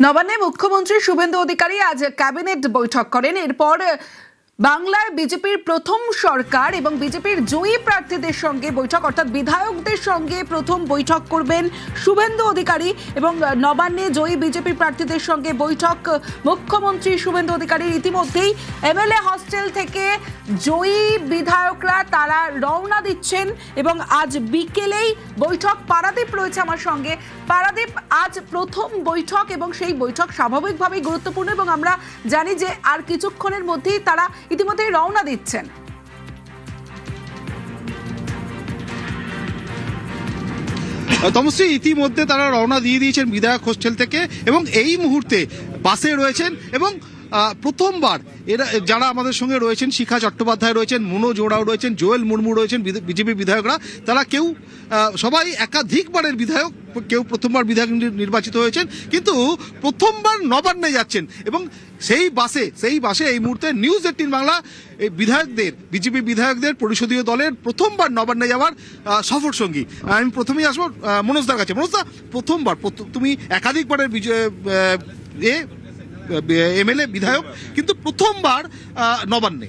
নবান্নে মুখ্যমন্ত্রী শুভেন্দু অধিকারী আজ ক্যাবিনেট বৈঠক করেন। এরপর বাংলায় বিজেপির প্রথম সরকার এবং বিজেপির জয়ী প্রার্থীদের সঙ্গে বৈঠক, অর্থাৎ বিধায়কদের সঙ্গে প্রথম বৈঠক করবেন শুভেন্দু অধিকারী এবং নবান্নে জয়ী বিজেপি প্রার্থীদের সঙ্গে বৈঠক মুখ্যমন্ত্রী শুভেন্দু অধিকারীর। ইতিমধ্যেই এমএলএ হস্টেল থেকে জয়ী বিধায়করা তারা রওনা দিচ্ছেন এবং আজ বিকেলেই বৈঠক। পারাদীপ রয়েছে আমার সঙ্গে। পারাদীপ, আজ প্রথম বৈঠক এবং সেই বৈঠক স্বাভাবিকভাবেই গুরুত্বপূর্ণ এবং আমরা জানি যে আর কিছুক্ষণের মধ্যেই তারা ইতিমধ্যেই রওনা দিচ্ছেন। তমশ্রী, ইতিমধ্যে তারা রওনা দিয়ে দিয়েছেন বিধায়ক হোস্টেল থেকে এবং এই মুহূর্তে বাসে রয়েছেন এবং প্রথমবার এরা যারা আমাদের সঙ্গে রয়েছেন, শিখা চট্টোপাধ্যায় রয়েছেন, মনোজ ওরাও রয়েছেন, জোয়েল মুর্মু রয়েছেন, বিজেপি বিধায়করা, তারা কেউ সবাই একাধিকবারের বিধায়ক, কেউ প্রথমবার বিধায়ক নির্বাচিত হয়েছেন, কিন্তু প্রথমবার নবান্নে যাচ্ছেন এবং সেই বাসে এই মুহূর্তে নিউজ 18 বাংলা এই বিধায়কদের, বিজেপি বিধায়কদের পরিষদীয় দলের প্রথমবার নবান্নে যাওয়ার সফর সঙ্গী। আমি প্রথমেই আসবো মনোজদার কাছে। মনোজদা, প্রথমবার তুমি একাধিকবারের এমএলএ বিধায়ক, কিন্তু প্রথমবার নবান্নে।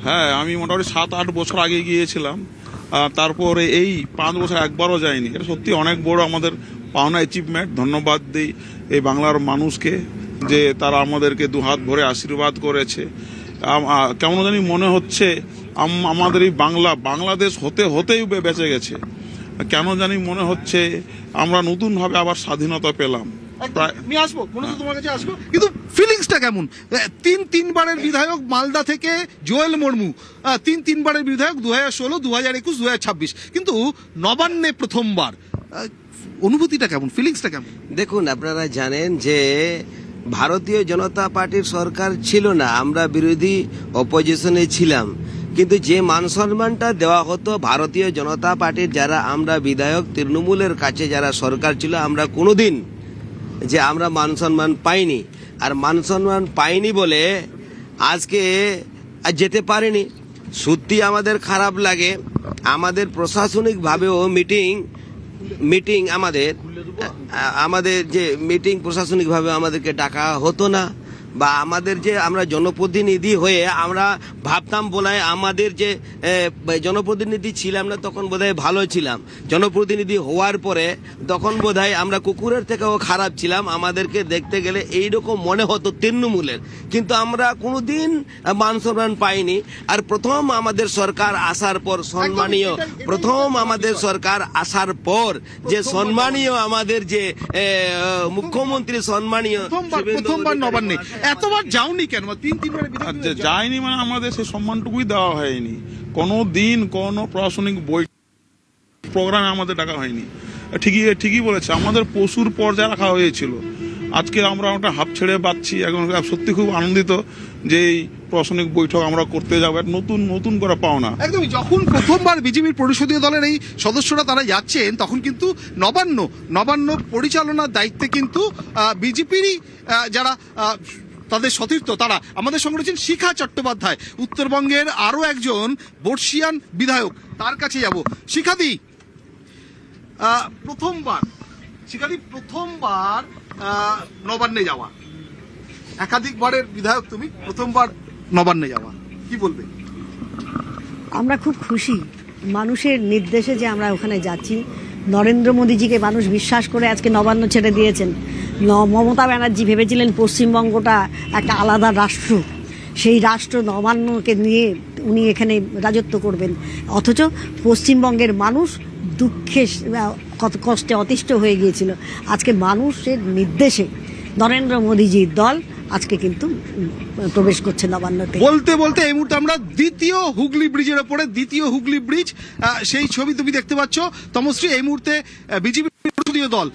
হ্যাঁ, আমি মোটামুটি 7-8 বছর আগে গিয়েছিলাম, তারপরে এই 5 বছর একবারও যায়নি। এটা সত্যি অনেক বড় আমাদের পাওনা অ্যাচিভমেন্ট। ধন্যবাদ দিই এই বাংলার মানুষকে যে তারা আমাদেরকে দুহাত ভরে আশীর্বাদ করেছে। কেমন জানি মনে হচ্ছে আমাদের এই বাংলাদেশ হতেই বেঁচে গেছে। কেন জানি মনে হচ্ছে আমরা নতুনভাবে আবার স্বাধীনতা পেলাম। আমি আসবো, তোমার কাছে আসবো, কিন্তু ফিলিংসটা কেমন? তিনবারের বিধায়ক মালদা থেকে জোয়েল মুর্মু, তিনবারের বিধায়ক 2016, 2021, 2026, কিন্তু নবান্নে প্রথমবার। অনুভূতিটা কেমন, ফিলিংসটা কেমন? দেখুন, আপনারা জানেন যে ভারতীয় জনতা পার্টির সরকার ছিল না, আমরা বিরোধী অপোজিশনে ছিলাম, কিন্তু যে মান সম্মানটা দেওয়া হতো ভারতীয় জনতা পার্টির যারা আমরা বিধায়ক, তৃণমূলের কাছে যারা সরকার ছিল, আমরা কোনোদিন যে আমরা মান সম্মান পাইনি। আর মান সম্মান পাইনি বলে আজকে যেতে পারিনি। সত্যি আমাদের খারাপ লাগে। আমাদের প্রশাসনিকভাবেও মিটিং আমাদের যে মিটিং প্রশাসনিকভাবে আমাদেরকে ডাকা হতো না, বা আমাদের যে আমরা জনপ্রতিনিধি হয়ে আমরা ভাবতাম বোধহয় আমাদের যে জনপ্রতিনিধি ছিলাম না তখন বোধহয় ভালো ছিলাম, জনপ্রতিনিধি হওয়ার পরে তখন বোধহয় আমরা কুকুরের থেকেও খারাপ ছিলাম। আমাদেরকে দেখতে গেলে এইরকম মনে হতো তৃণমূলের, কিন্তু আমরা কোনোদিন মান সম্মান পাইনি। আর প্রথম আমাদের সরকার আসার পর যে সম্মানীয় আমাদের যে মুখ্যমন্ত্রী সম্মানীয় প্রথমবার নবান্নে এতবার যাওনি কেন? তিনবার যায়নি মানে আমাদের সেই সম্মানটুকুই দেওয়া হয়নি। কোনো দিন কোনো প্রশাসনিক প্রোগ্রামে আমাদের ডাকা হয়নি। ঠিকই বলেছে, আমাদের পশুর পর্যায়ে রাখা হয়েছিল। আজকে আমরা একটা হাফ ছেড়ে পাচ্ছি। এখন সত্যি খুব আনন্দিত যে এই প্রশাসনিক বৈঠক আমরা করতে যাবো, নতুন করে পাওনা। একদমই, যখন প্রথমবার বিজেপির পরিষদীয় দলের এই সদস্যরা তারা যাচ্ছেন, তখন কিন্তু নবান্ন পরিচালনার দায়িত্বে কিন্তু বিজেপিরই যারা তাদের সতীর্থ, তারা আমাদের সঙ্গে রয়েছেন শিখা চট্টোপাধ্যায়, উত্তরবঙ্গের আরো একজন বর্ষিয়ান বিধায়ক, তার কাছে যাব। শিখাদি, প্রথমবার নবান্নে যাওয়া, একাধিকবারের বিধায়ক তুমি, প্রথমবার নবান্নে যাওয়া, কি বলবে? আমরা খুব খুশি মানুষের নির্দেশে যে আমরা ওখানে যাচ্ছি। নরেন্দ্র মোদীজিকে মানুষ বিশ্বাস করে আজকে নবান্ন ছেড়ে দিয়েছেন। মমতা ব্যানার্জি ভেবেছিলেন পশ্চিমবঙ্গটা একটা আলাদা রাষ্ট্র, সেই রাষ্ট্র নবান্নকে নিয়ে উনি এখানে রাজত্ব করবেন, অথচ পশ্চিমবঙ্গের মানুষ দুঃখে কত কষ্টে অতিষ্ঠ হয়ে গিয়েছিল। আজকে মানুষের নির্দেশে নরেন্দ্র মোদীজির দল আজকে কিন্তু প্রবেশ করছে নবান্নতে। বলতে এই মুহূর্তে আমরা দ্বিতীয় হুগলি ব্রিজের ওপরে, দ্বিতীয় হুগলি ব্রিজ, সেই ছবি তুমি দেখতে পাচ্ছ তমশ্রী। এই মুহূর্তে বিজেপি পরিষদীয় দল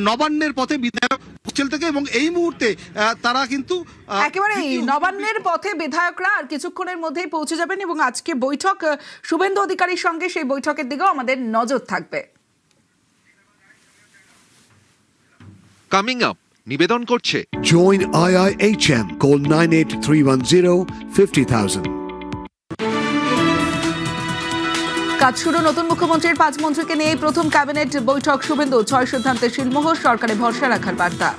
নবান্নের পথে বিধায়ক হোস্টেল থেকে, এবং এই মুহূর্তে তারা কিন্তু একেবারে নবান্নের পথে বিধায়করা আর কিছুক্ষণের মধ্যেই পৌঁছে যাবেন এবং আজকে বৈঠক শুভেন্দু অধিকারীর সঙ্গে, সেই বৈঠকের দিকেও আমাদের নজর থাকবে। কামিং আপ নিবেদন করছে Join IIHM. Call 98310 50,000. কাজ শুরু। নতুন মুখ্যমন্ত্রীর 5 মন্ত্রীকে নিয়ে প্রথম ক্যাবিনেট বৈঠক। শুভেন্দু 6 সিদ্ধান্তে শিলমোহর, সরকারে ভরসা রাখার বার্তা।